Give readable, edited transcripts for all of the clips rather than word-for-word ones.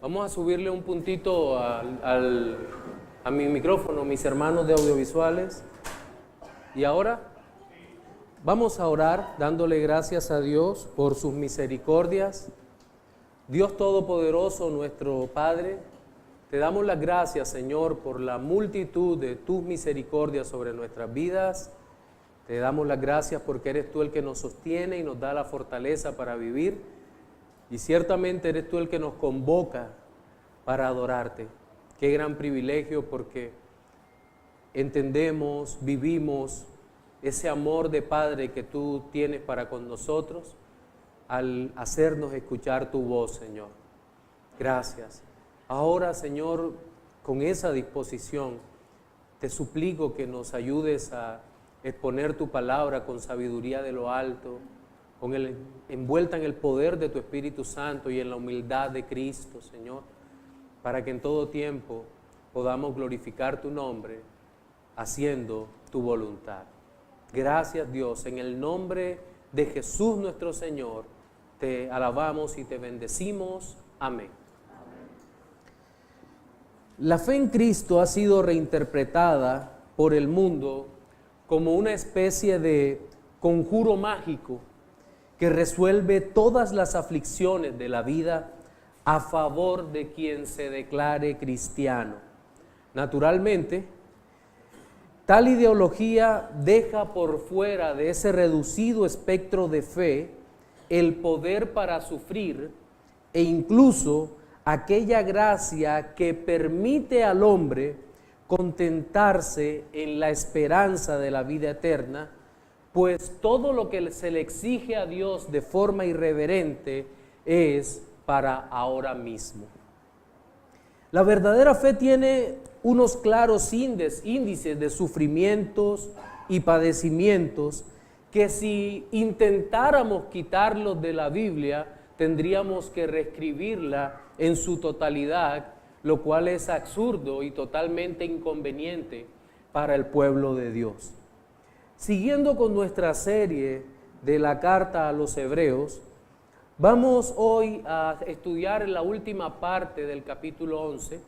Vamos a subirle un puntito a mi micrófono, mis hermanos de audiovisuales. Y ahora vamos a orar dándole gracias a Dios por sus misericordias. Dios Todopoderoso, nuestro Padre, te damos las gracias, Señor, por la multitud de tus misericordias sobre nuestras vidas. Te damos las gracias porque eres tú el que nos sostiene y nos da la fortaleza para vivir. Y ciertamente eres tú el que nos convoca para adorarte. Qué gran privilegio, porque entendemos, vivimos ese amor de Padre que tú tienes para con nosotros al hacernos escuchar tu voz, Señor. Gracias. Ahora, Señor, con esa disposición, te suplico que nos ayudes a exponer tu palabra con sabiduría de lo alto, envuelta en el poder de tu Espíritu Santo y en la humildad de Cristo, Señor, para que en todo tiempo podamos glorificar tu nombre, haciendo tu voluntad. Gracias, Dios, en el nombre de Jesús nuestro Señor, te alabamos y te bendecimos. Amén. La fe en Cristo ha sido reinterpretada por el mundo como una especie de conjuro mágico que resuelve todas las aflicciones de la vida a favor de quien se declare cristiano. Naturalmente, tal ideología deja por fuera de ese reducido espectro de fe el poder para sufrir e incluso aquella gracia que permite al hombre contentarse en la esperanza de la vida eterna, pues todo lo que se le exige a Dios de forma irreverente es para ahora mismo. La verdadera fe tiene unos claros índices de sufrimientos y padecimientos que si intentáramos quitarlos de la Biblia, tendríamos que reescribirla en su totalidad, lo cual es absurdo y totalmente inconveniente para el pueblo de Dios. Siguiendo con nuestra serie de la carta a los Hebreos, vamos hoy a estudiar la última parte del capítulo 11,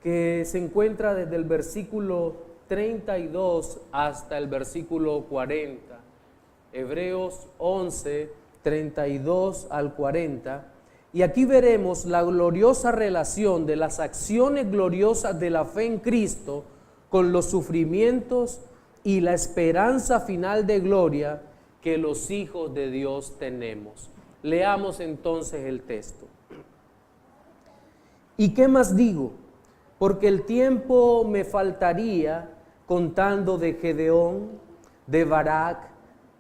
que se encuentra desde el versículo 32 hasta el versículo 40. Hebreos 11, 32 al 40. Y aquí veremos la gloriosa relación de las acciones gloriosas de la fe en Cristo con los sufrimientos y la esperanza final de gloria que los hijos de Dios tenemos. Leamos entonces el texto. ¿Y qué más digo? Porque el tiempo me faltaría contando de Gedeón, de Barak,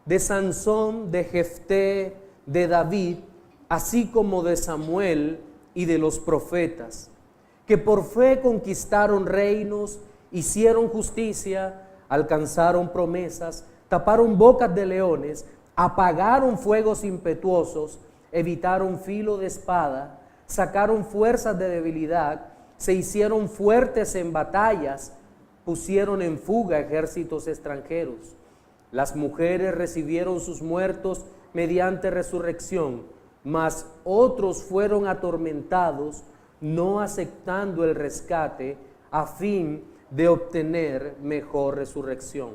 de Sansón, de Jefté, de David, así como de Samuel y de los profetas, que por fe conquistaron reinos, hicieron justicia, alcanzaron promesas, taparon bocas de leones, apagaron fuegos impetuosos, evitaron filo de espada, sacaron fuerzas de debilidad, se hicieron fuertes en batallas, pusieron en fuga ejércitos extranjeros. Las mujeres recibieron sus muertos mediante resurrección, mas otros fueron atormentados, no aceptando el rescate, a fin de obtener mejor resurrección.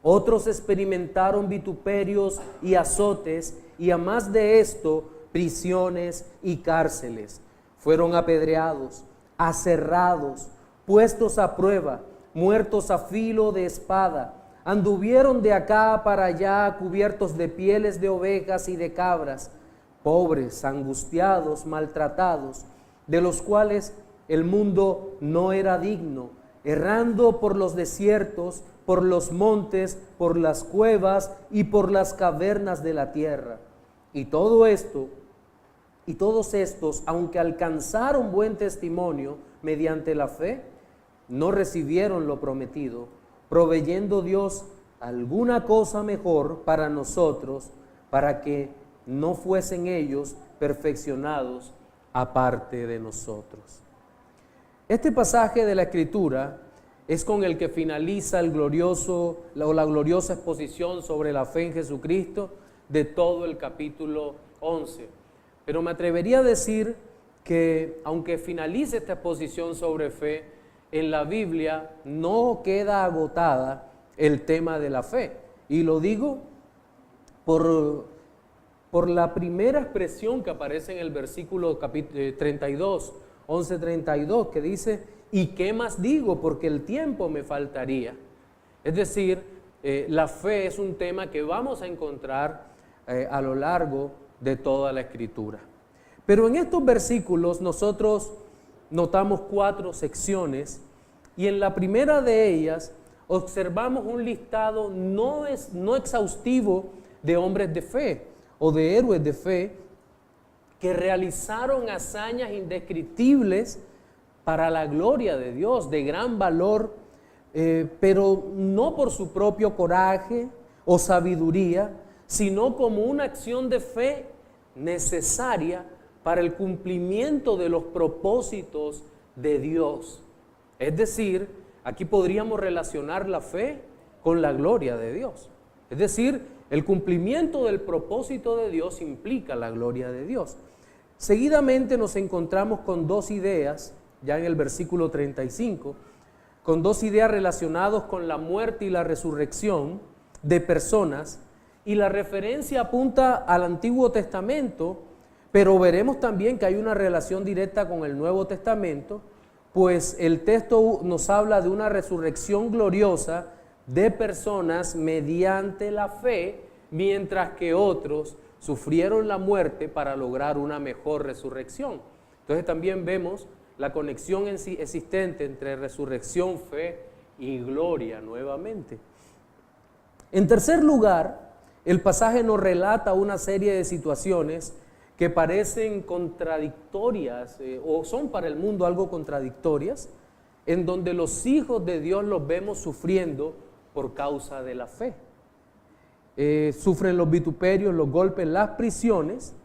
Otros experimentaron vituperios y azotes, y a más de esto, prisiones y cárceles. Fueron apedreados, aserrados, puestos a prueba, muertos a filo de espada. Anduvieron de acá para allá cubiertos de pieles de ovejas y de cabras, pobres, angustiados, maltratados, de los cuales el mundo no era digno, errando por los desiertos, por los montes, por las cuevas y por las cavernas de la tierra. Y todo esto, y todos estos, aunque alcanzaron buen testimonio mediante la fe, no recibieron lo prometido, proveyendo Dios alguna cosa mejor para nosotros, para que no fuesen ellos perfeccionados aparte de nosotros. Este pasaje de la Escritura es con el que finaliza la gloriosa exposición sobre la fe en Jesucristo de todo el capítulo 11. Pero me atrevería a decir que aunque finalice esta exposición sobre fe, en la Biblia no queda agotada el tema de la fe. Y lo digo por la primera expresión que aparece en el versículo 32, 11:32, que dice, ¿y qué más digo? Porque el tiempo me faltaría. Es decir, la fe es un tema que vamos a encontrar a lo largo de toda la Escritura. Pero en estos versículos nosotros notamos 4 secciones y en la primera de ellas observamos un listado no exhaustivo de hombres de fe o de héroes de fe que realizaron hazañas indescriptibles para la gloria de Dios, de gran valor, pero no por su propio coraje o sabiduría, sino como una acción de fe necesaria para el cumplimiento de los propósitos de Dios. Es decir, aquí podríamos relacionar la fe con la gloria de Dios. Es decir, el cumplimiento del propósito de Dios implica la gloria de Dios. Seguidamente nos encontramos con 2 ideas, ya en el versículo 35, con 2 ideas relacionadas con la muerte y la resurrección de personas, y la referencia apunta al Antiguo Testamento, pero veremos también que hay una relación directa con el Nuevo Testamento, pues el texto nos habla de una resurrección gloriosa de personas mediante la fe, mientras que otros sufrieron la muerte para lograr una mejor resurrección. Entonces también vemos la conexión existente entre resurrección, fe y gloria nuevamente. En tercer lugar, el pasaje nos relata una serie de situaciones que parecen contradictorias o son para el mundo algo contradictorias, en donde los hijos de Dios los vemos sufriendo por causa de la fe. Sufren los vituperios, los golpes, las prisiones,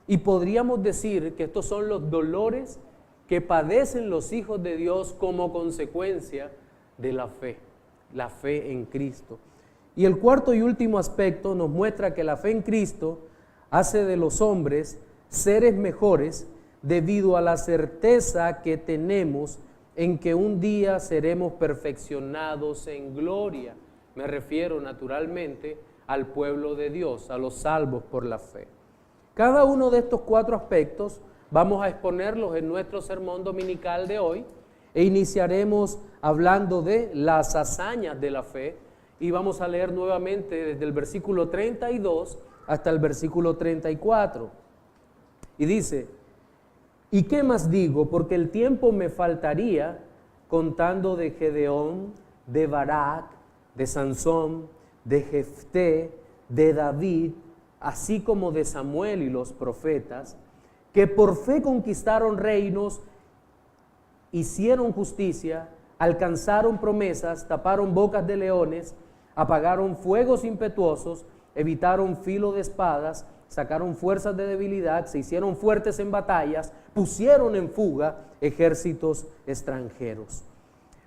y podríamos decir que estos son los dolores que padecen los hijos de Dios como consecuencia de la fe en Cristo. Y el cuarto y último aspecto nos muestra que la fe en Cristo hace de los hombres seres mejores debido a la certeza que tenemos en que un día seremos perfeccionados en gloria. Me refiero naturalmente al pueblo de Dios, a los salvos por la fe. Cada uno de estos 4 aspectos vamos a exponerlos en nuestro sermón dominical de hoy e iniciaremos hablando de las hazañas de la fe y vamos a leer nuevamente desde el versículo 32 hasta el versículo 34. Y dice, ¿y qué más digo? Porque el tiempo me faltaría contando de Gedeón, de Barak, de Sansón, de Jefté, de David, así como de Samuel y los profetas, que por fe conquistaron reinos, hicieron justicia, alcanzaron promesas, taparon bocas de leones, apagaron fuegos impetuosos, evitaron filo de espadas, sacaron fuerzas de debilidad, se hicieron fuertes en batallas, pusieron en fuga ejércitos extranjeros.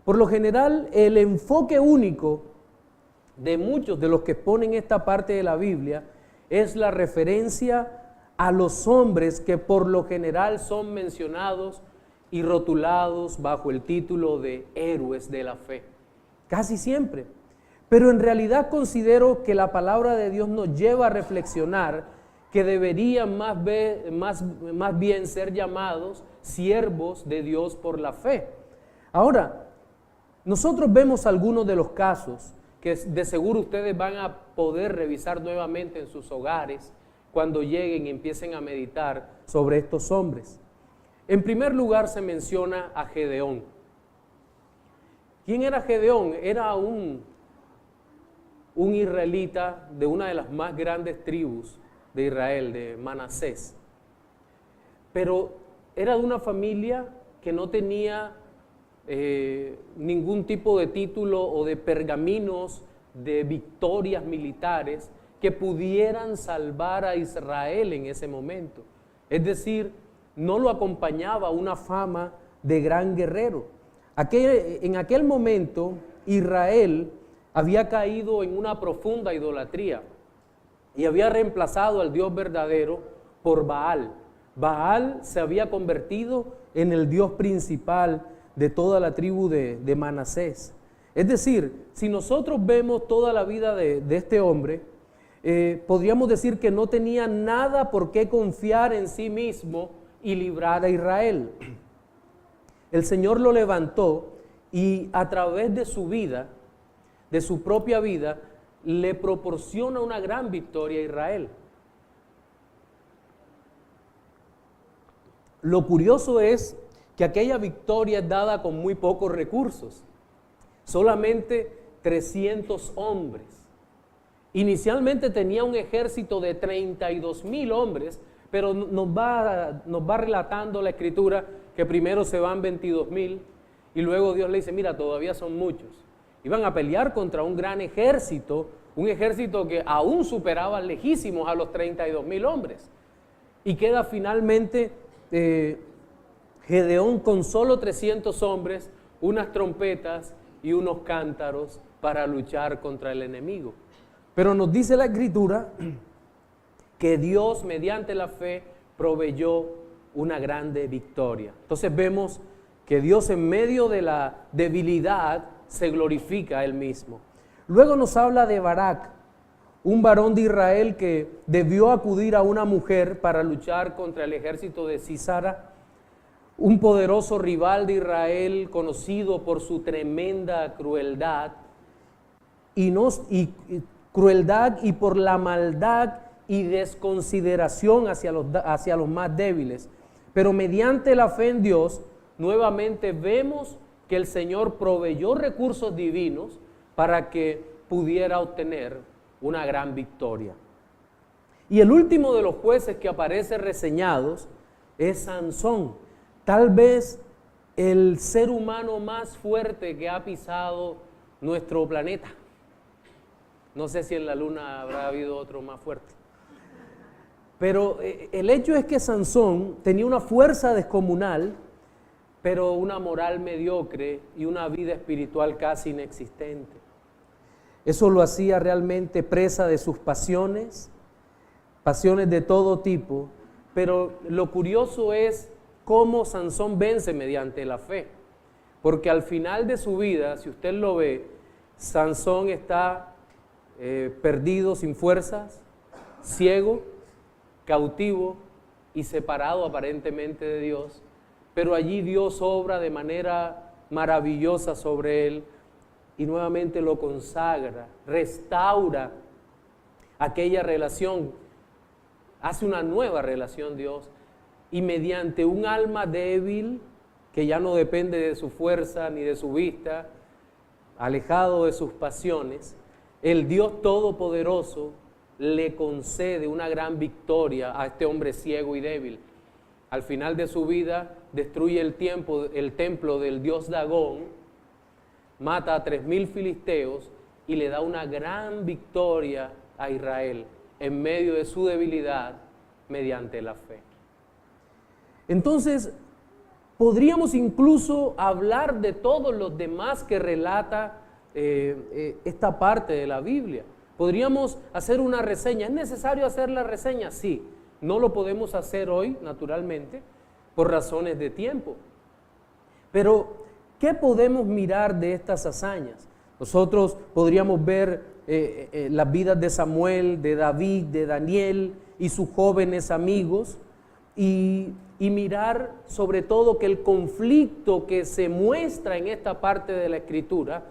Por lo general, el enfoque único de muchos de los que ponen esta parte de la Biblia es la referencia a los hombres que por lo general son mencionados y rotulados bajo el título de héroes de la fe. Casi siempre. Pero en realidad considero que la palabra de Dios nos lleva a reflexionar que deberían más bien ser llamados siervos de Dios por la fe. Ahora, nosotros vemos algunos de los casos que de seguro ustedes van a poder revisar nuevamente en sus hogares cuando lleguen y empiecen a meditar sobre estos hombres. En primer lugar se menciona a Gedeón. ¿Quién era Gedeón? Era un israelita de una de las más grandes tribus de Israel, de Manasés. Pero era de una familia que no tenía ningún tipo de título o de pergaminos de victorias militares que pudieran salvar a Israel en ese momento. Es decir, no lo acompañaba una fama de gran guerrero. En aquel momento, Israel había caído en una profunda idolatría y había reemplazado al Dios verdadero por Baal. Baal se había convertido en el dios principal de toda la tribu de Manasés. Es decir, si nosotros vemos toda la vida de este hombre, podríamos decir que no tenía nada por qué confiar en sí mismo y librar a Israel. El Señor lo levantó y a través de su vida, de su propia vida, le proporciona una gran victoria a Israel. Lo curioso es que aquella victoria es dada con muy pocos recursos, solamente 300 hombres. Inicialmente tenía un ejército de 32,000 hombres, pero nos va relatando la Escritura que primero se van 22,000 y luego Dios le dice, mira, todavía son muchos. Iban a pelear contra un gran ejército, un ejército que aún superaba lejísimos a los 32,000 hombres. Y queda finalmente Gedeón con solo 300 hombres, unas trompetas y unos cántaros para luchar contra el enemigo. Pero nos dice la Escritura que Dios, mediante la fe, proveyó una grande victoria. Entonces vemos que Dios en medio de la debilidad se glorifica a Él mismo. Luego nos habla de Barak, un varón de Israel que debió acudir a una mujer para luchar contra el ejército de Sísara, un poderoso rival de Israel conocido por su tremenda crueldad crueldad y por la maldad y desconsideración hacia los más débiles. Pero mediante la fe en Dios, nuevamente vemos que el Señor proveyó recursos divinos para que pudiera obtener una gran victoria. Y el último de los jueces que aparece reseñados es Sansón, tal vez el ser humano más fuerte que ha pisado nuestro planeta. No sé si en la luna habrá habido otro más fuerte. Pero el hecho es que Sansón tenía una fuerza descomunal, pero una moral mediocre y una vida espiritual casi inexistente. Eso lo hacía realmente presa de sus pasiones de todo tipo, pero lo curioso es cómo Sansón vence mediante la fe, porque al final de su vida, si usted lo ve, Sansón está perdido, sin fuerzas, ciego, cautivo y separado aparentemente de Dios, pero allí Dios obra de manera maravillosa sobre él y nuevamente lo consagra, restaura aquella relación, hace una nueva relación Dios, y mediante un alma débil que ya no depende de su fuerza ni de su vista, alejado de sus pasiones, el Dios Todopoderoso le concede una gran victoria a este hombre ciego y débil. Al final de su vida destruye el templo del dios Dagón, mata a 3,000 filisteos y le da una gran victoria a Israel en medio de su debilidad mediante la fe. Entonces, podríamos incluso hablar de todos los demás que relata esta parte de la Biblia. Podríamos hacer una reseña. ¿Es necesario hacer la reseña? Sí. No lo podemos hacer hoy, naturalmente, por razones de tiempo. Pero, ¿qué podemos mirar de estas hazañas? Nosotros podríamos ver las vidas de Samuel, de David, de Daniel y sus jóvenes amigos y mirar sobre todo que el conflicto que se muestra en esta parte de la Escritura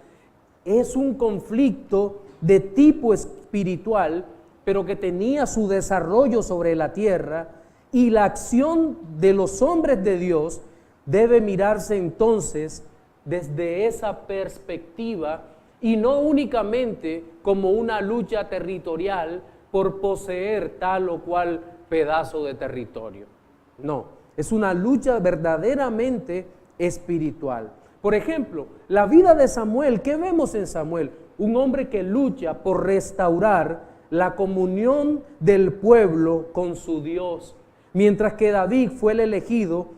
es un conflicto de tipo espiritual, pero que tenía su desarrollo sobre la tierra, y la acción de los hombres de Dios debe mirarse entonces desde esa perspectiva y no únicamente como una lucha territorial por poseer tal o cual pedazo de territorio. No, es una lucha verdaderamente espiritual. Por ejemplo, la vida de Samuel, ¿qué vemos en Samuel? Un hombre que lucha por restaurar la comunión del pueblo con su Dios, mientras que David fue el elegido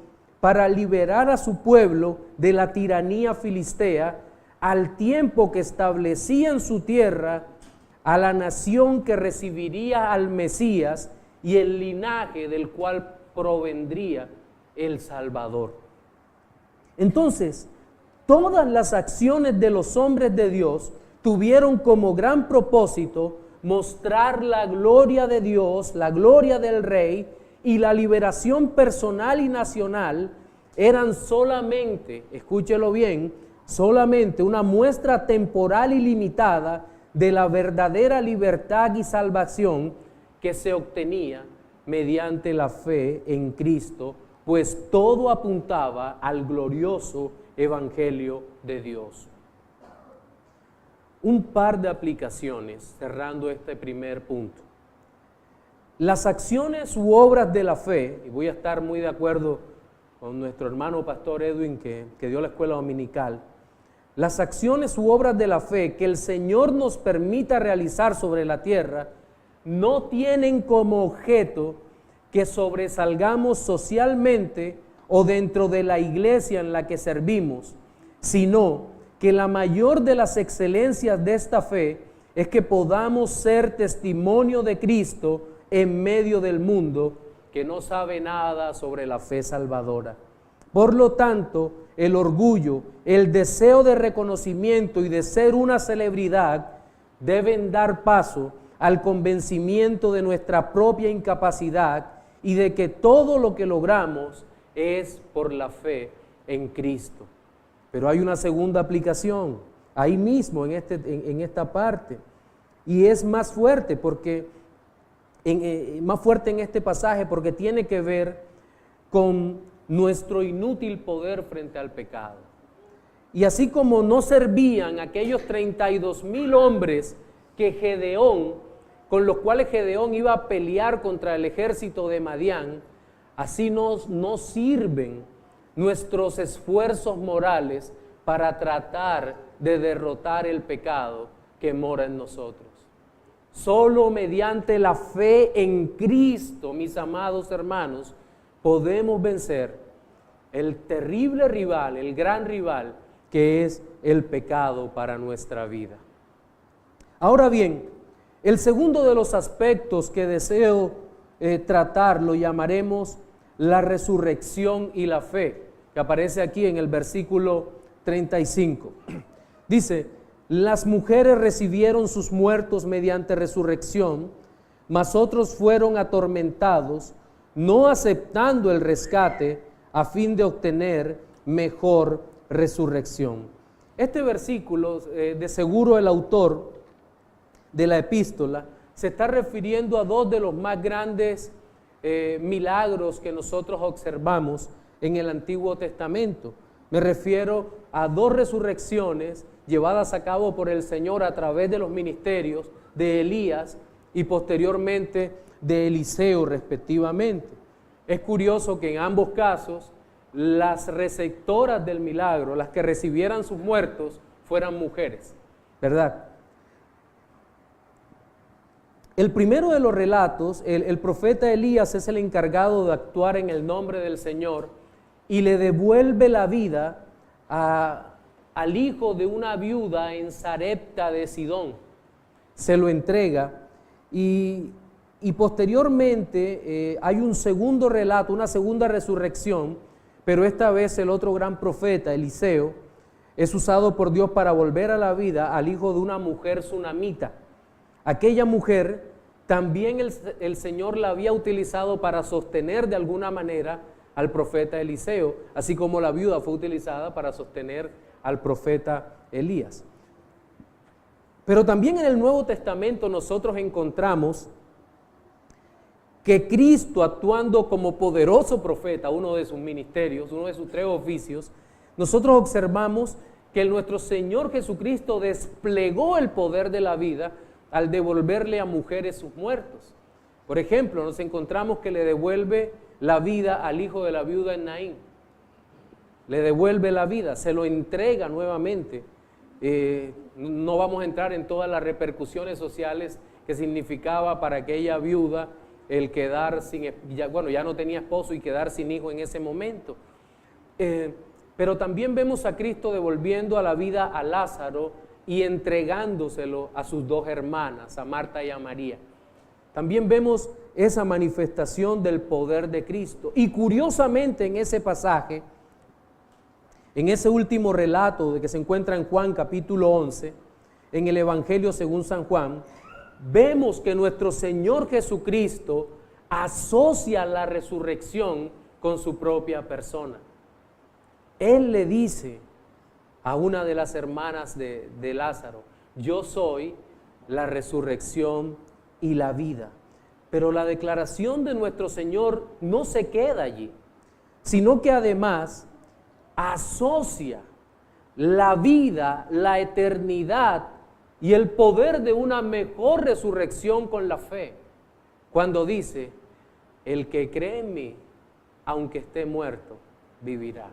para liberar a su pueblo de la tiranía filistea, al tiempo que establecía en su tierra a la nación que recibiría al Mesías y el linaje del cual provendría el Salvador. Entonces, todas las acciones de los hombres de Dios tuvieron como gran propósito mostrar la gloria de Dios, la gloria del Rey, y la liberación personal y nacional eran solamente, escúchelo bien, solamente una muestra temporal y limitada de la verdadera libertad y salvación que se obtenía mediante la fe en Cristo, pues todo apuntaba al glorioso Evangelio de Dios. Un par de aplicaciones, cerrando este primer punto. Las acciones u obras de la fe, y voy a estar muy de acuerdo con nuestro hermano pastor Edwin que dio la escuela dominical, las acciones u obras de la fe que el Señor nos permita realizar sobre la tierra no tienen como objeto que sobresalgamos socialmente o dentro de la iglesia en la que servimos, sino que la mayor de las excelencias de esta fe es que podamos ser testimonio de Cristo en medio del mundo que no sabe nada sobre la fe salvadora. Por lo tanto, el orgullo, el deseo de reconocimiento y de ser una celebridad deben dar paso al convencimiento de nuestra propia incapacidad y de que todo lo que logramos es por la fe en Cristo. Pero hay una segunda aplicación, ahí mismo en esta parte, y es más fuerte en este pasaje porque tiene que ver con nuestro inútil poder frente al pecado. Y así como no servían aquellos 32,000 hombres con los cuales Gedeón iba a pelear contra el ejército de Madián, así no sirven nuestros esfuerzos morales para tratar de derrotar el pecado que mora en nosotros. Solo mediante la fe en Cristo, mis amados hermanos, podemos vencer el terrible rival, el gran rival, que es el pecado para nuestra vida. Ahora bien, el segundo de los aspectos que deseo tratar lo llamaremos la resurrección y la fe, que aparece aquí en el versículo 35. Dice: las mujeres recibieron sus muertos mediante resurrección, mas otros fueron atormentados, no aceptando el rescate a fin de obtener mejor resurrección. Este versículo, de seguro el autor de la epístola, se está refiriendo a dos de los más grandes milagros que nosotros observamos en el Antiguo Testamento. Me refiero a dos resurrecciones llevadas a cabo por el Señor a través de los ministerios de Elías y posteriormente de Eliseo, respectivamente. Es curioso que en ambos casos las receptoras del milagro, las que recibieran sus muertos, fueran mujeres, ¿verdad? El primero de los relatos, el profeta Elías es el encargado de actuar en el nombre del Señor y le devuelve la vida al hijo de una viuda en Sarepta de Sidón. Se lo entrega y posteriormente hay un segundo relato, una segunda resurrección, pero esta vez el otro gran profeta, Eliseo, es usado por Dios para volver a la vida al hijo de una mujer sunamita. Aquella mujer también el Señor la había utilizado para sostener de alguna manera al profeta Eliseo, así como la viuda fue utilizada para sostener al profeta Elías. Pero también en el Nuevo Testamento nosotros encontramos que Cristo, actuando como poderoso profeta, uno de sus ministerios, uno de sus 3 oficios, nosotros observamos que nuestro Señor Jesucristo desplegó el poder de la vida al devolverle a mujeres sus muertos. Por ejemplo, nos encontramos que le devuelve la vida al hijo de la viuda en Naín. Le devuelve la vida, se lo entrega nuevamente. No vamos a entrar en todas las repercusiones sociales que significaba para aquella viuda el quedar ya no tenía esposo y quedar sin hijo en ese momento. Pero también vemos a Cristo devolviendo a la vida a Lázaro y entregándoselo a sus 2 hermanas, a Marta y a María. También vemos esa manifestación del poder de Cristo. Y curiosamente en ese pasaje, en ese último relato de que se encuentra en Juan capítulo 11, en el Evangelio según San Juan, vemos que nuestro Señor Jesucristo asocia la resurrección con su propia persona. Él le dice a una de las hermanas de Lázaro: yo soy la resurrección y la vida. Pero la declaración de nuestro Señor no se queda allí, sino que además asocia la vida, la eternidad y el poder de una mejor resurrección con la fe, cuando dice: el que cree en mí, aunque esté muerto, vivirá.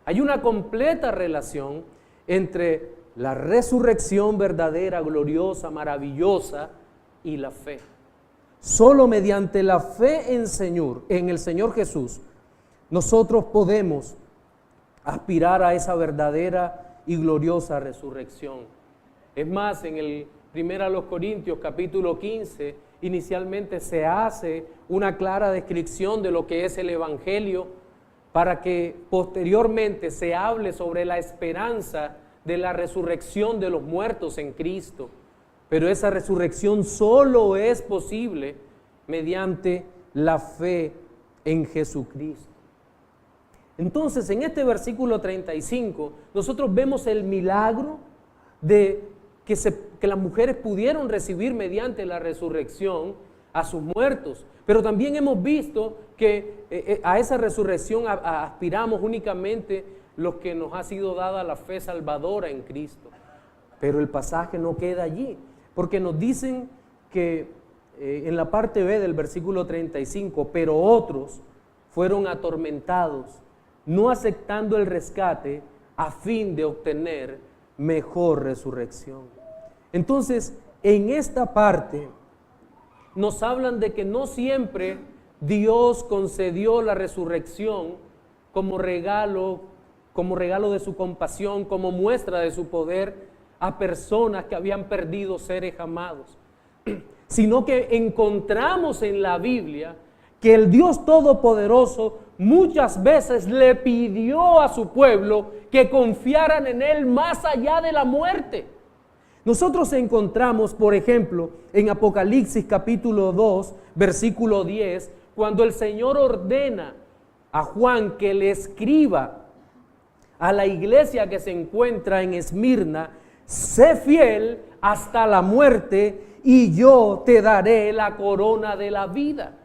Hay una completa relación entre la resurrección verdadera, gloriosa, maravillosa y la fe. Solo mediante la fe en el Señor Jesús, nosotros podemos aspirar a esa verdadera y gloriosa resurrección. Es más, en el 1 Corintios capítulo 15, inicialmente se hace una clara descripción de lo que es el Evangelio, para que posteriormente se hable sobre la esperanza de la resurrección de los muertos en Cristo. Pero esa resurrección solo es posible mediante la fe en Jesucristo. Entonces, en este versículo 35, nosotros vemos el milagro de que las mujeres pudieron recibir mediante la resurrección a sus muertos. Pero también hemos visto que a esa resurrección aspiramos únicamente los que nos ha sido dada la fe salvadora en Cristo. Pero el pasaje no queda allí, porque nos dicen que en la parte B del versículo 35, pero otros fueron atormentados, no aceptando el rescate a fin de obtener mejor resurrección. Entonces, en esta parte nos hablan de que no siempre Dios concedió la resurrección como regalo de su compasión, como muestra de su poder a personas que habían perdido seres amados, sino que encontramos en la Biblia que el Dios Todopoderoso muchas veces le pidió a su pueblo que confiaran en Él más allá de la muerte. Nosotros encontramos, por ejemplo, en Apocalipsis capítulo 2, versículo 10, cuando el Señor ordena a Juan que le escriba a la iglesia que se encuentra en Esmirna: sé fiel hasta la muerte y yo te daré la corona de la vida.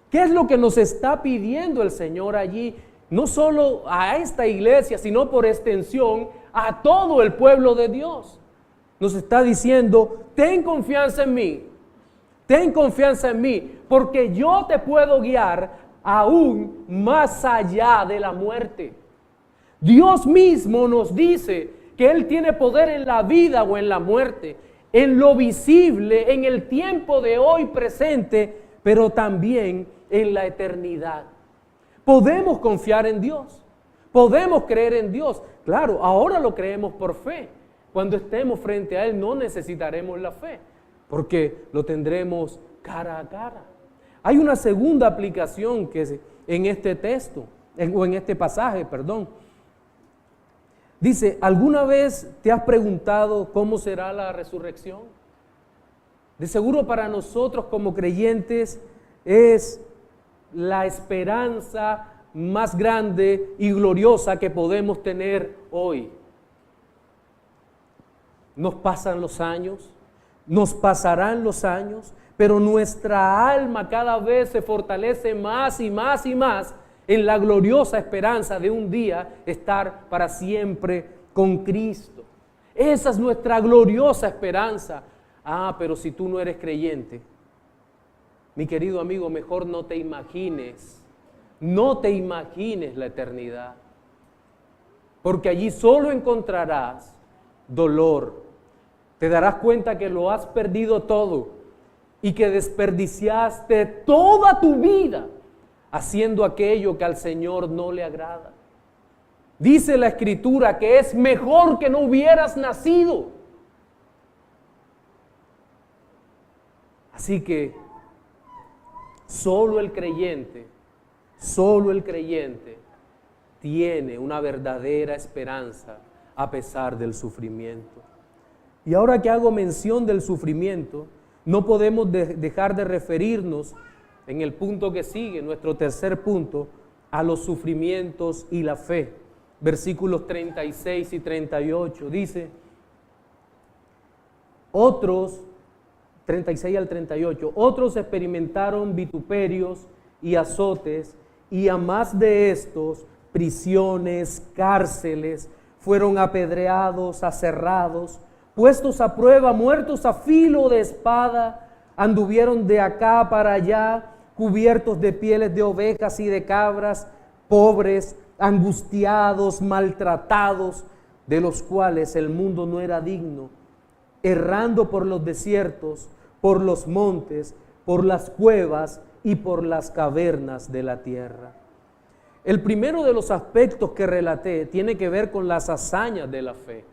¿Qué es lo que nos está pidiendo el Señor allí? No solo a esta iglesia, sino por extensión a todo el pueblo de Dios. Nos está diciendo: ten confianza en mí, porque yo te puedo guiar aún más allá de la muerte. Dios mismo nos dice que Él tiene poder en la vida o en la muerte, en lo visible, en el tiempo de hoy presente, pero también en la eternidad. Podemos confiar en Dios, podemos creer en Dios. Claro, ahora lo creemos por fe. Cuando estemos frente a Él no necesitaremos la fe, porque lo tendremos cara a cara. Hay una segunda aplicación que es en este texto, o en este pasaje, perdón. Dice: ¿alguna vez te has preguntado cómo será la resurrección? De seguro para nosotros como creyentes es la esperanza más grande y gloriosa que podemos tener hoy. Nos pasan los años, nos pasarán los años, pero nuestra alma cada vez se fortalece más y más y más en la gloriosa esperanza de un día estar para siempre con Cristo. Esa es nuestra gloriosa esperanza. Pero si tú no eres creyente, mi querido amigo, mejor no te imagines la eternidad, porque allí solo encontrarás dolor. Te darás cuenta que lo has perdido todo y que desperdiciaste toda tu vida haciendo aquello que al Señor no le agrada. Dice la Escritura que es mejor que no hubieras nacido. Así que Solo el creyente tiene una verdadera esperanza a pesar del sufrimiento. Y ahora que hago mención del sufrimiento, no podemos dejar de referirnos en el punto que sigue, nuestro tercer punto, a los sufrimientos y la fe. Versículos 36 y 38 dice, otros, 36 al 38, otros experimentaron vituperios y azotes, y a más de estos, prisiones, cárceles, fueron apedreados, aserrados, puestos a prueba, muertos a filo de espada, anduvieron de acá para allá, cubiertos de pieles de ovejas y de cabras, pobres, angustiados, maltratados, de los cuales el mundo no era digno, errando por los desiertos, por los montes, por las cuevas y por las cavernas de la tierra. El primero de los aspectos que relaté tiene que ver con las hazañas de la fe,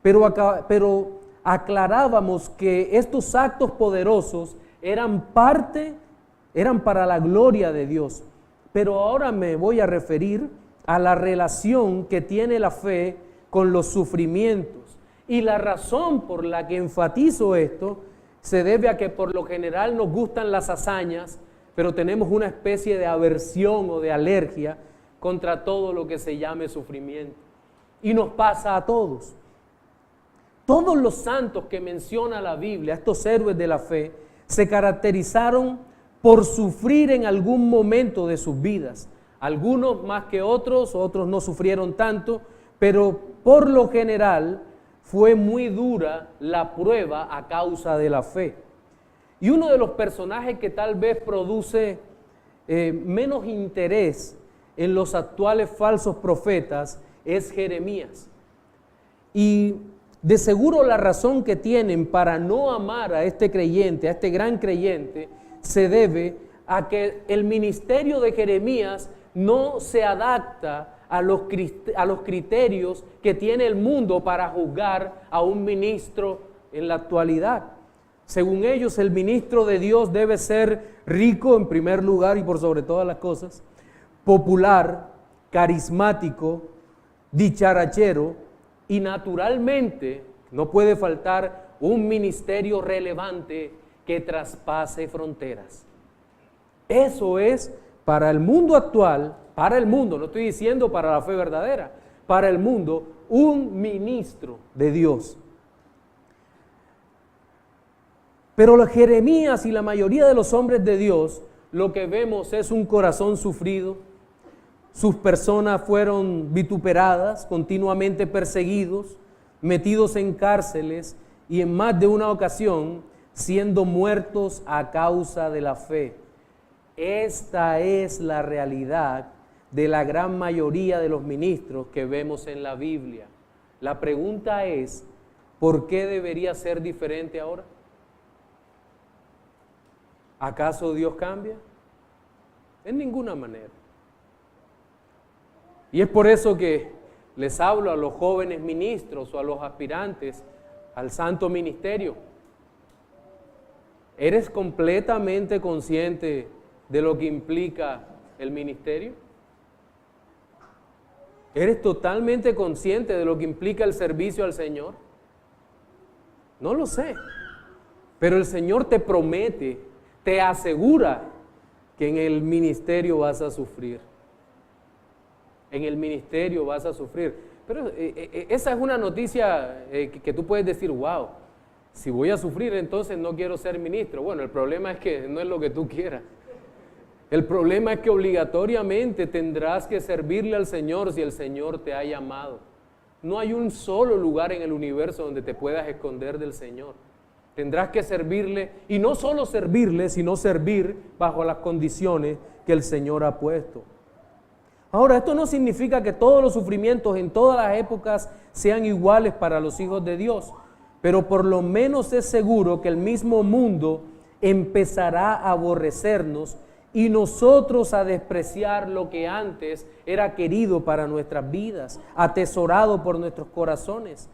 pero aclarábamos que estos actos poderosos eran para la gloria de Dios. Pero ahora me voy a referir a la relación que tiene la fe con los sufrimientos. Y la razón por la que enfatizo esto se debe a que por lo general nos gustan las hazañas, pero tenemos una especie de aversión o de alergia contra todo lo que se llame sufrimiento. Y nos pasa a todos. Todos los santos que menciona la Biblia, estos héroes de la fe, se caracterizaron por sufrir en algún momento de sus vidas. Algunos más que otros no sufrieron tanto, pero por lo general fue muy dura la prueba a causa de la fe. Y uno de los personajes que tal vez produce menos interés en los actuales falsos profetas es Jeremías. Y de seguro la razón que tienen para no amar a este creyente, a este gran creyente, se debe a que el ministerio de Jeremías no se adapta a los criterios que tiene el mundo para juzgar a un ministro en la actualidad. Según ellos, el ministro de Dios debe ser rico en primer lugar y por sobre todas las cosas, popular, carismático, dicharachero y naturalmente no puede faltar un ministerio relevante que traspase fronteras. Eso es para el mundo actual, para el mundo, no estoy diciendo para la fe verdadera, para el mundo, un ministro de Dios. Pero los Jeremías y la mayoría de los hombres de Dios, lo que vemos es un corazón sufrido. Sus personas fueron vituperadas, continuamente perseguidos, metidos en cárceles y en más de una ocasión siendo muertos a causa de la fe. Esta es la realidad de la gran mayoría de los ministros que vemos en la Biblia. La pregunta es, ¿por qué debería ser diferente ahora? ¿Acaso Dios cambia? En ninguna manera. Y es por eso que les hablo a los jóvenes ministros o a los aspirantes al santo ministerio. ¿Eres completamente consciente de lo que implica el ministerio? ¿Eres totalmente consciente de lo que implica el servicio al Señor? No lo sé, pero el Señor te promete, te asegura que en el ministerio vas a sufrir. En el ministerio vas a sufrir. Pero esa es una noticia que tú puedes decir, wow, si voy a sufrir entonces no quiero ser ministro. Bueno, el problema es que no es lo que tú quieras. El problema es que obligatoriamente tendrás que servirle al Señor si el Señor te ha llamado. No hay un solo lugar en el universo donde te puedas esconder del Señor. Tendrás que servirle, y no solo servirle, sino servir bajo las condiciones que el Señor ha puesto. Ahora, esto no significa que todos los sufrimientos en todas las épocas sean iguales para los hijos de Dios, pero por lo menos es seguro que el mismo mundo empezará a aborrecernos y nosotros a despreciar lo que antes era querido para nuestras vidas, atesorado por nuestros corazones.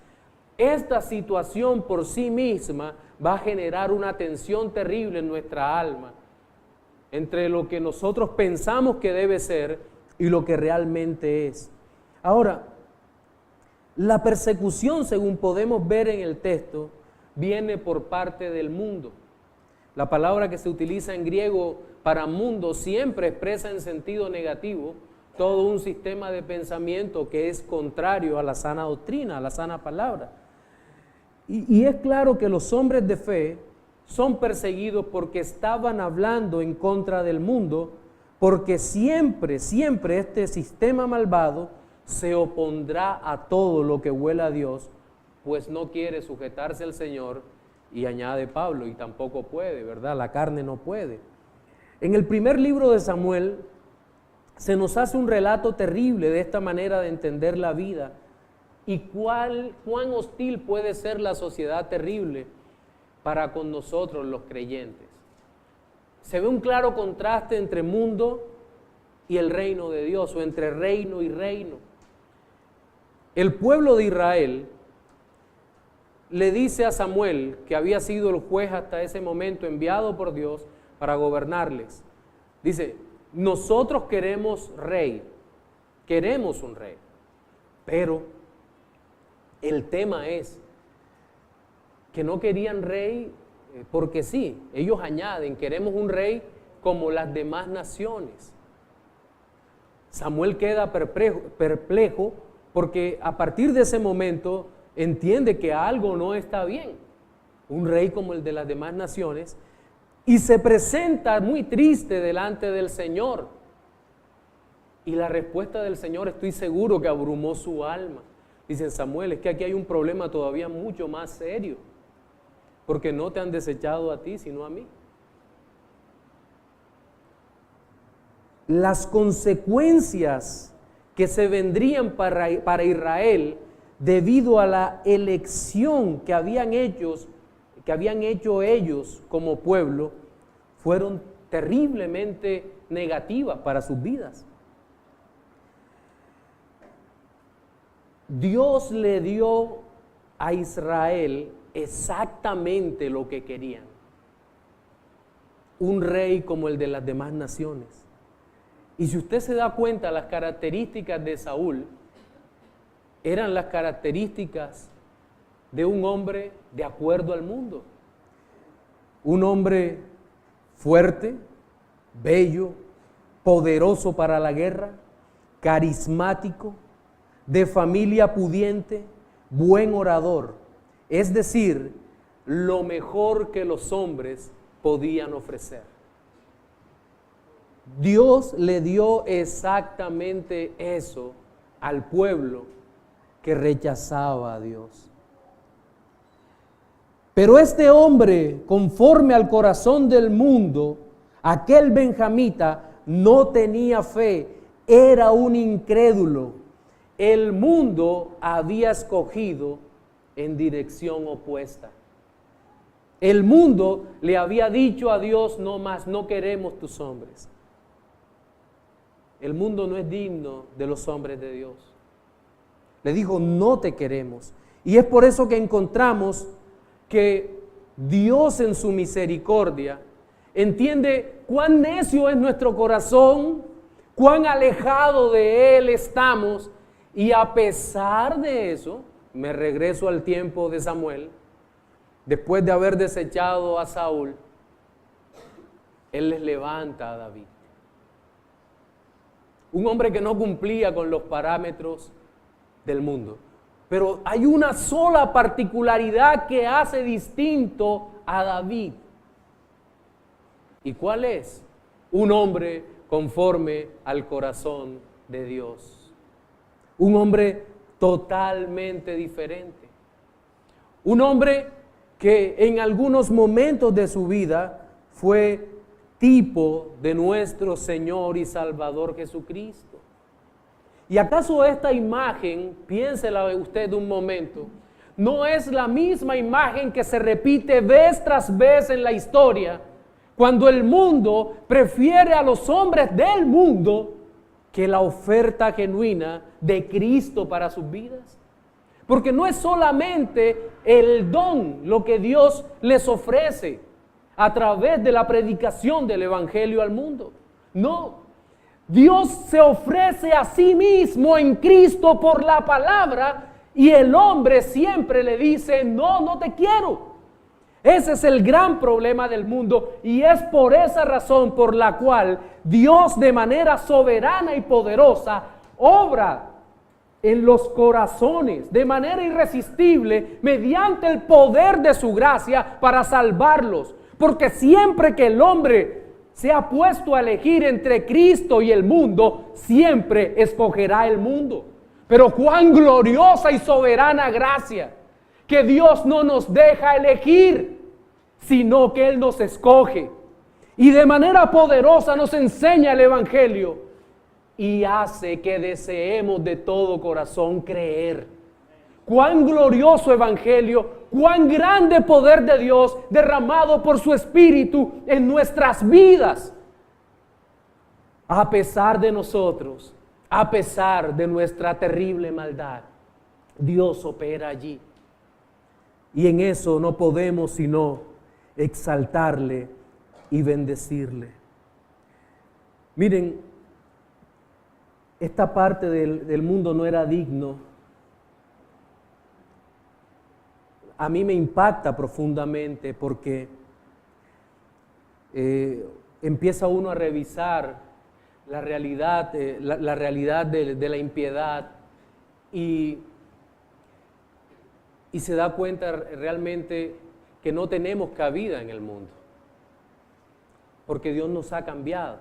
Esta situación por sí misma va a generar una tensión terrible en nuestra alma. entre lo que nosotros pensamos que debe ser y lo que realmente es. Ahora, la persecución, según podemos ver en el texto, viene por parte del mundo. La palabra que se utiliza en griego para mundo siempre expresa en sentido negativo todo un sistema de pensamiento que es contrario a la sana doctrina, a la sana palabra. Y es claro que los hombres de fe son perseguidos porque estaban hablando en contra del mundo, porque siempre este sistema malvado se opondrá a todo lo que huela a Dios, pues no quiere sujetarse al Señor, y añade Pablo, y tampoco puede, ¿verdad? La carne no puede. En el primer libro de Samuel se nos hace un relato terrible de esta manera de entender la vida y cuán hostil puede ser la sociedad terrible para con nosotros los creyentes. Se ve un claro contraste entre mundo y el reino de Dios, o entre reino y reino. El pueblo de Israel le dice a Samuel, que había sido el juez hasta ese momento enviado por Dios para gobernarles, dice: nosotros queremos rey, queremos un rey, pero el tema es que no querían rey porque sí. Ellos añaden: queremos un rey como las demás naciones. Samuel queda perplejo porque a partir de ese momento entiende que algo no está bien, un rey como el de las demás naciones, y se presenta muy triste delante del Señor. Y la respuesta del Señor, estoy seguro que abrumó su alma. Dice: Samuel, es que aquí hay un problema todavía mucho más serio, porque no te han desechado a ti, sino a mí. Las consecuencias que se vendrían para Israel debido a la elección que habían hecho ellos como pueblo, fueron terriblemente negativas para sus vidas. Dios le dio a Israel exactamente lo que querían: un rey como el de las demás naciones. Y si usted se da cuenta, las características de Saúl eran las características de un hombre de acuerdo al mundo. Un hombre fuerte, bello, poderoso para la guerra, carismático, de familia pudiente, buen orador. Es decir, lo mejor que los hombres podían ofrecer. Dios le dio exactamente eso al pueblo que rechazaba a Dios. Pero este hombre, conforme al corazón del mundo, aquel benjamita, no tenía fe, era un incrédulo. El mundo había escogido en dirección opuesta. El mundo le había dicho a Dios: no más, no queremos tus hombres. El mundo no es digno de los hombres de Dios. Le dijo: no te queremos. Y es por eso que encontramos que Dios, en su misericordia, entiende cuán necio es nuestro corazón, cuán alejado de Él estamos, y a pesar de eso, me regreso al tiempo de Samuel, después de haber desechado a Saúl, Él les levanta a David. Un hombre que no cumplía con los parámetros del mundo. Pero hay una sola particularidad que hace distinto a David. ¿Y cuál es? Un hombre conforme al corazón de Dios. Un hombre totalmente diferente. Un hombre que en algunos momentos de su vida fue tipo de nuestro Señor y Salvador Jesucristo. ¿Y acaso esta imagen, piénsela usted un momento, no es la misma imagen que se repite vez tras vez en la historia, cuando el mundo prefiere a los hombres del mundo que la oferta genuina de Cristo para sus vidas? Porque no es solamente el don lo que Dios les ofrece. a través de la predicación del Evangelio al mundo. No, Dios se ofrece a sí mismo en Cristo por la palabra y el hombre siempre le dice, no, no te quiero. Ese es el gran problema del mundo y es por esa razón por la cual Dios de manera soberana y poderosa obra en los corazones de manera irresistible mediante el poder de su gracia para salvarlos. Porque siempre que el hombre se ha puesto a elegir entre Cristo y el mundo, siempre escogerá el mundo. Pero cuán gloriosa y soberana gracia que Dios no nos deja elegir, sino que Él nos escoge y de manera poderosa nos enseña el Evangelio y hace que deseemos de todo corazón creer. Cuán glorioso Evangelio, cuán grande poder de Dios derramado por su Espíritu en nuestras vidas. A pesar de nosotros, a pesar de nuestra terrible maldad, Dios opera allí. Y en eso no podemos sino exaltarle y bendecirle. Miren, esta parte del mundo no era digno. A mí me impacta profundamente porque empieza uno a revisar la realidad, la realidad de la impiedad y se da cuenta realmente que no tenemos cabida en el mundo, porque Dios nos ha cambiado.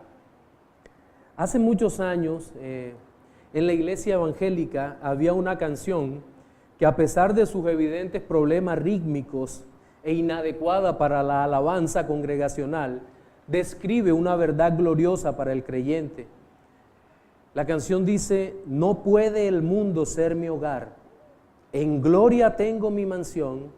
Hace muchos años, en la iglesia evangélica había una canción que a pesar de sus evidentes problemas rítmicos e inadecuada para la alabanza congregacional, describe una verdad gloriosa para el creyente. La canción dice, no puede el mundo ser mi hogar, en gloria tengo mi mansión,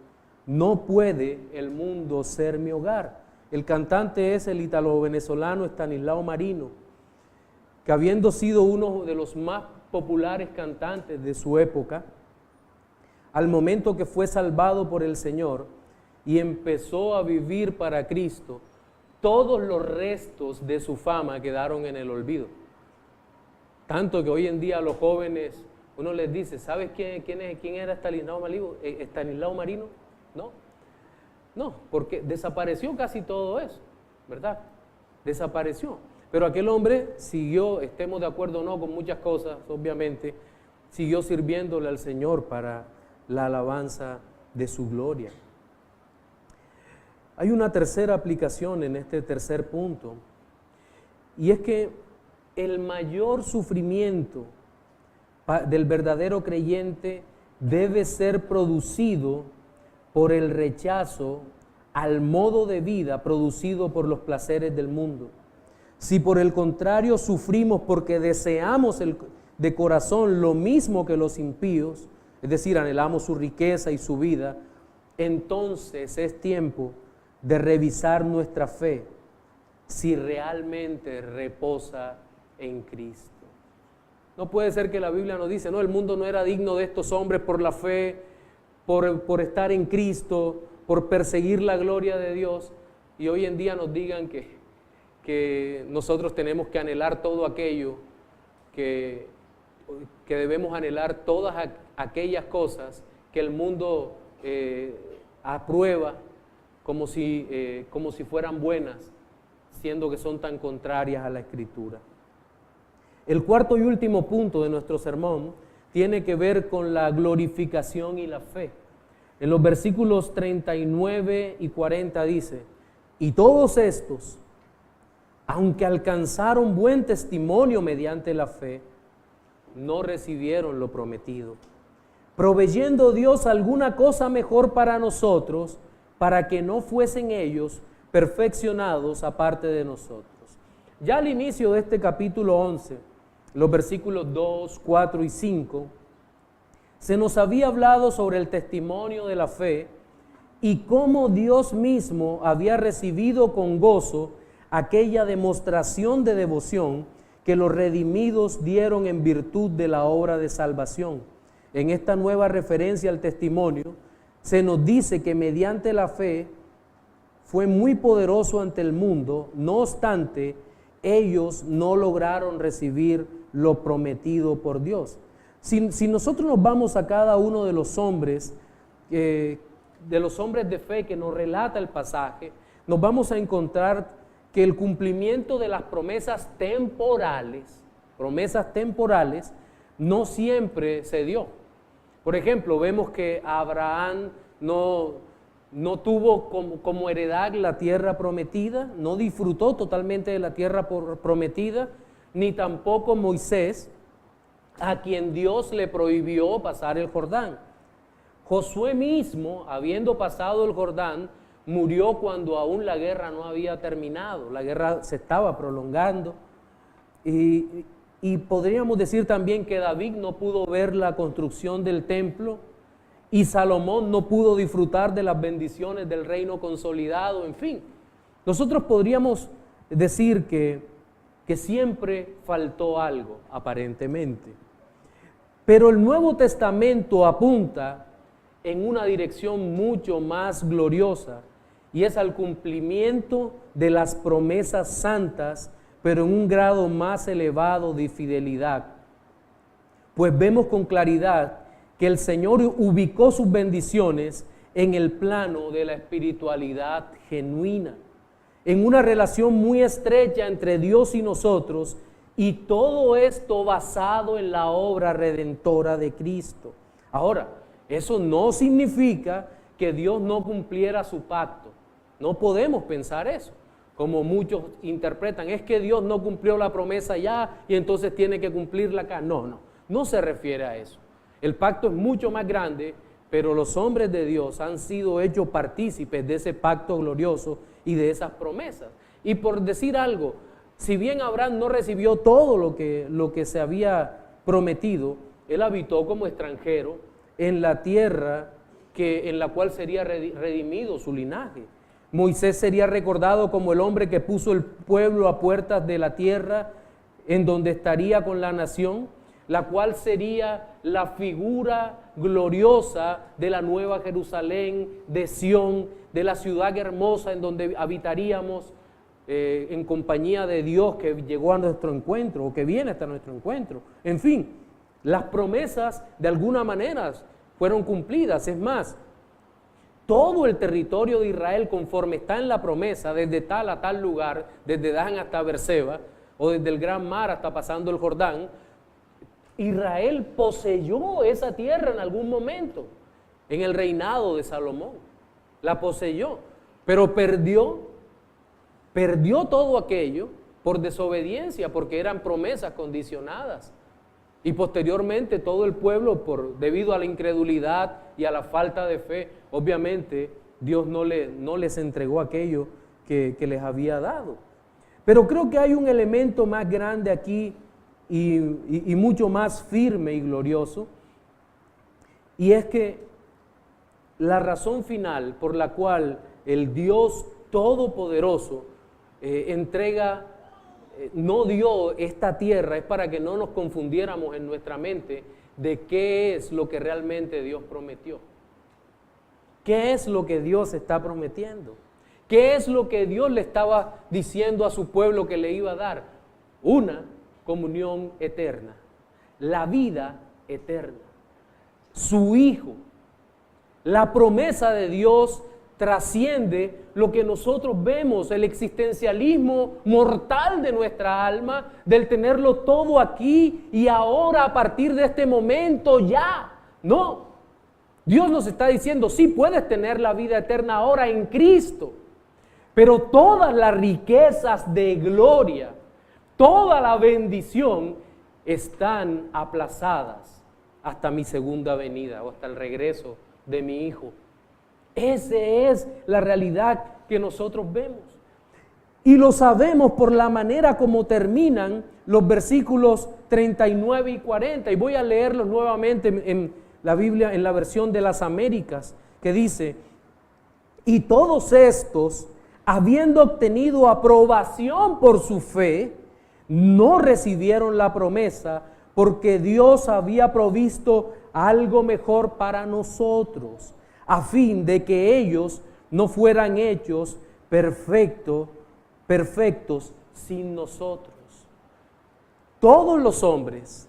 no puede el mundo ser mi hogar. El cantante es el italo-venezolano Estanislao Marino, que habiendo sido uno de los más populares cantantes de su época, al momento que fue salvado por el Señor y empezó a vivir para Cristo, todos los restos de su fama quedaron en el olvido. Tanto que hoy en día a los jóvenes uno les dice, ¿sabes quién era Estanislao Marino? No, porque desapareció casi todo eso, ¿verdad? Desapareció. Pero aquel hombre siguió, estemos de acuerdo o no con muchas cosas, obviamente, siguió sirviéndole al Señor para la alabanza de su gloria. Hay una tercera aplicación en este tercer punto, y es que el mayor sufrimiento del verdadero creyente debe ser producido por el rechazo al modo de vida producido por los placeres del mundo. Si por el contrario sufrimos porque deseamos de corazón lo mismo que los impíos, es decir, anhelamos su riqueza y su vida, entonces es tiempo de revisar nuestra fe si realmente reposa en Cristo. No puede ser que la Biblia nos dice, no, el mundo no era digno de estos hombres por la fe, por estar en Cristo, por perseguir la gloria de Dios, y hoy en día nos digan que nosotros tenemos que anhelar todo aquello, que debemos anhelar todas aquellas cosas que el mundo aprueba como si fueran buenas, siendo que son tan contrarias a la Escritura. El cuarto y último punto de nuestro sermón tiene que ver con la glorificación y la fe. En los versículos 39 y 40 dice, y todos estos, aunque alcanzaron buen testimonio mediante la fe, no recibieron lo prometido, proveyendo Dios alguna cosa mejor para nosotros, para que no fuesen ellos perfeccionados aparte de nosotros. Ya al inicio de este capítulo 11, los versículos 2, 4 y 5, se nos había hablado sobre el testimonio de la fe y cómo Dios mismo había recibido con gozo aquella demostración de devoción que los redimidos dieron en virtud de la obra de salvación. En esta nueva referencia al testimonio, se nos dice que mediante la fe fue muy poderoso ante el mundo, no obstante, ellos no lograron recibir lo prometido por Dios. Si nosotros nos vamos a cada uno de los hombres de fe que nos relata el pasaje, nos vamos a encontrar que el cumplimiento de las promesas temporales, no siempre se dio. Por ejemplo, vemos que Abraham no tuvo como heredad la tierra prometida, no disfrutó totalmente de la tierra prometida, ni tampoco Moisés, a quien Dios le prohibió pasar el Jordán. Josué mismo, habiendo pasado el Jordán, murió cuando aún la guerra no había terminado, la guerra se estaba prolongando. Y podríamos decir también que David no pudo ver la construcción del templo y Salomón no pudo disfrutar de las bendiciones del reino consolidado. En fin, nosotros podríamos decir que siempre faltó algo, aparentemente. Pero el Nuevo Testamento apunta en una dirección mucho más gloriosa y es al cumplimiento de las promesas santas, pero en un grado más elevado de fidelidad. Pues vemos con claridad que el Señor ubicó sus bendiciones en el plano de la espiritualidad genuina, en una relación muy estrecha entre Dios y nosotros, y todo esto basado en la obra redentora de Cristo. Ahora, eso no significa que Dios no cumpliera su pacto. No podemos pensar eso, como muchos interpretan. Es que Dios no cumplió la promesa ya y entonces tiene que cumplirla acá. No se refiere a eso. El pacto es mucho más grande, pero los hombres de Dios han sido hechos partícipes de ese pacto glorioso y de esas promesas. Y por decir algo, si bien Abraham no recibió todo lo que se había prometido, él habitó como extranjero en la tierra en la cual sería redimido su linaje. Moisés sería recordado como el hombre que puso el pueblo a puertas de la tierra en donde estaría con la nación, la cual sería la figura gloriosa de la nueva Jerusalén, de Sión, de la ciudad hermosa en donde habitaríamos en compañía de Dios que llegó a nuestro encuentro o que viene hasta nuestro encuentro. En fin, las promesas de alguna manera fueron cumplidas. Es más, todo el territorio de Israel conforme está en la promesa, desde tal a tal lugar, desde Dan hasta Beerseba, o desde el Gran Mar hasta pasando el Jordán, Israel poseyó esa tierra en algún momento, en el reinado de Salomón. La poseyó, pero perdió todo aquello por desobediencia, porque eran promesas condicionadas. Y posteriormente todo el pueblo, debido a la incredulidad y a la falta de fe, obviamente Dios no les entregó aquello que les había dado. Pero creo que hay un elemento más grande aquí y mucho más firme y glorioso, y es que la razón final por la cual el Dios Todopoderoso no dio esta tierra es para que no nos confundiéramos en nuestra mente de qué es lo que realmente Dios prometió. ¿Qué es lo que Dios está prometiendo? ¿Qué es lo que Dios le estaba diciendo a su pueblo que le iba a dar? Una comunión eterna, la vida eterna, su Hijo. La promesa de Dios trasciende lo que nosotros vemos, el existencialismo mortal de nuestra alma, del tenerlo todo aquí y ahora a partir de este momento ya. No, Dios nos está diciendo, sí puedes tener la vida eterna ahora en Cristo, pero todas las riquezas de gloria, toda la bendición están aplazadas hasta mi segunda venida o hasta el regreso de mi Hijo. Esa es la realidad que nosotros vemos. Y lo sabemos por la manera como terminan los versículos 39 y 40. Y voy a leerlos nuevamente en la Biblia, en la versión de las Américas, que dice: y todos estos, habiendo obtenido aprobación por su fe, no recibieron la promesa, porque Dios había provisto algo mejor para nosotros, a fin de que ellos no fueran hechos perfectos sin nosotros. Todos los hombres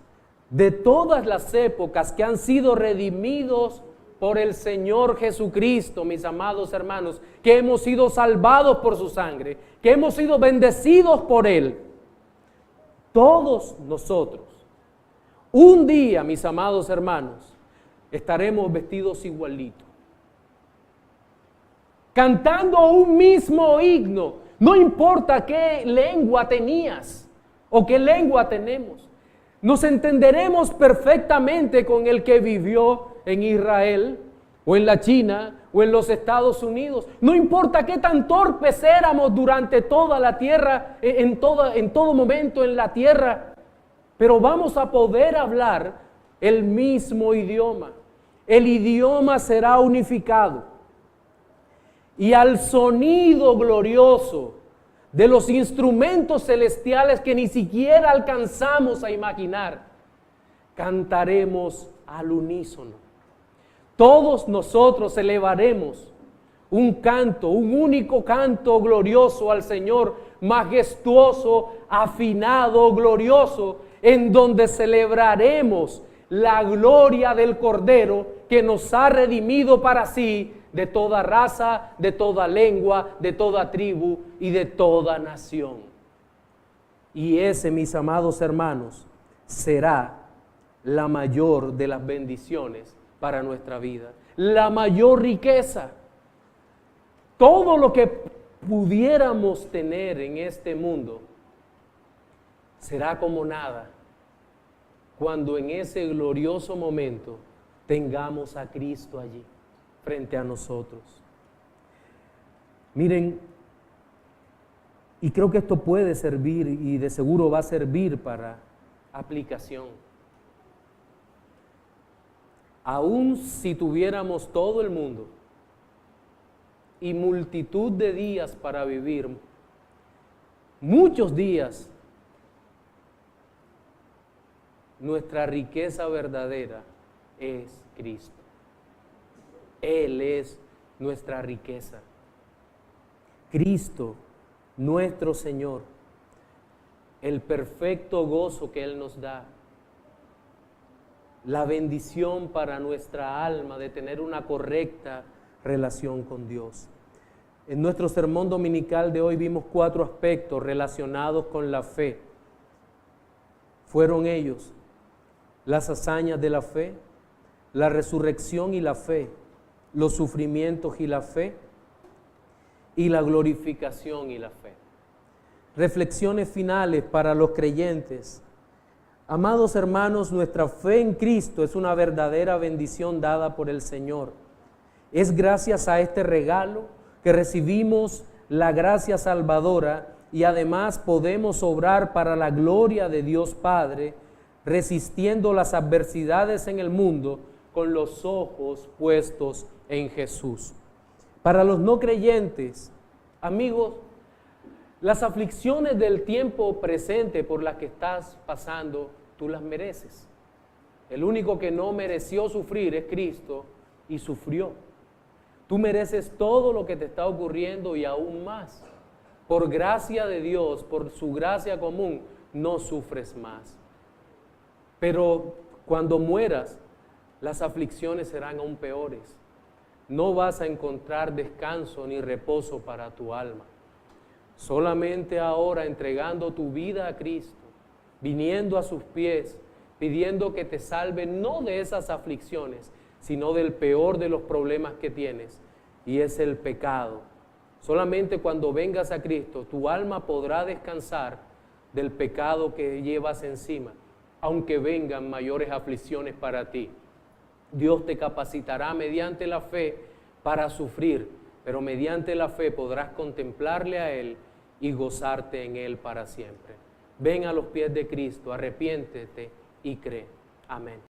de todas las épocas que han sido redimidos por el Señor Jesucristo, mis amados hermanos, que hemos sido salvados por su sangre, que hemos sido bendecidos por Él, todos nosotros, un día, mis amados hermanos, estaremos vestidos igualitos, cantando un mismo himno, no importa qué lengua tenías o qué lengua tenemos. Nos entenderemos perfectamente con el que vivió en Israel, o en la China, o en los Estados Unidos. No importa qué tan torpes éramos durante toda la tierra, en todo momento en la tierra, pero vamos a poder hablar el mismo idioma. El idioma será unificado. Y al sonido glorioso de los instrumentos celestiales que ni siquiera alcanzamos a imaginar, cantaremos al unísono. Todos nosotros elevaremos un canto, un único canto glorioso al Señor, majestuoso, afinado, glorioso, en donde celebraremos la gloria del Cordero que nos ha redimido para sí de toda raza, de toda lengua, de toda tribu y de toda nación. Y ese, mis amados hermanos, será la mayor de las bendiciones para nuestra vida, la mayor riqueza. Todo lo que pudiéramos tener en este mundo será como nada cuando en ese glorioso momento tengamos a Cristo allí frente a nosotros. Miren, y creo que esto puede servir y de seguro va a servir para aplicación. Aún si tuviéramos todo el mundo y multitud de días para vivir, muchos días, nuestra riqueza verdadera es Cristo. Él es nuestra riqueza. Cristo, nuestro Señor, el perfecto gozo que Él nos da, la bendición para nuestra alma de tener una correcta relación con Dios. En nuestro sermón dominical de hoy vimos 4 aspectos relacionados con la fe. Fueron ellos: las hazañas de la fe, la resurrección y la fe, los sufrimientos y la fe, y la glorificación y la fe. Reflexiones finales para los creyentes. Amados hermanos, nuestra fe en Cristo es una verdadera bendición dada por el Señor. Es gracias a este regalo que recibimos la gracia salvadora y además podemos obrar para la gloria de Dios Padre, resistiendo las adversidades en el mundo con los ojos puestos en Jesús. Para los no creyentes, amigos, las aflicciones del tiempo presente por las que estás pasando, tú las mereces. El único que no mereció sufrir es Cristo y sufrió. Tú mereces todo lo que te está ocurriendo y aún más. Por gracia de Dios, por su gracia común, no sufres más. Pero cuando mueras, las aflicciones serán aún peores. No vas a encontrar descanso ni reposo para tu alma. Solamente ahora, entregando tu vida a Cristo, viniendo a sus pies, pidiendo que te salve no de esas aflicciones, sino del peor de los problemas que tienes, y es el pecado. Solamente cuando vengas a Cristo, tu alma podrá descansar del pecado que llevas encima, aunque vengan mayores aflicciones para ti. Dios te capacitará mediante la fe para sufrir, pero mediante la fe podrás contemplarle a Él y gozarte en Él para siempre. Ven a los pies de Cristo, arrepiéntete y cree. Amén.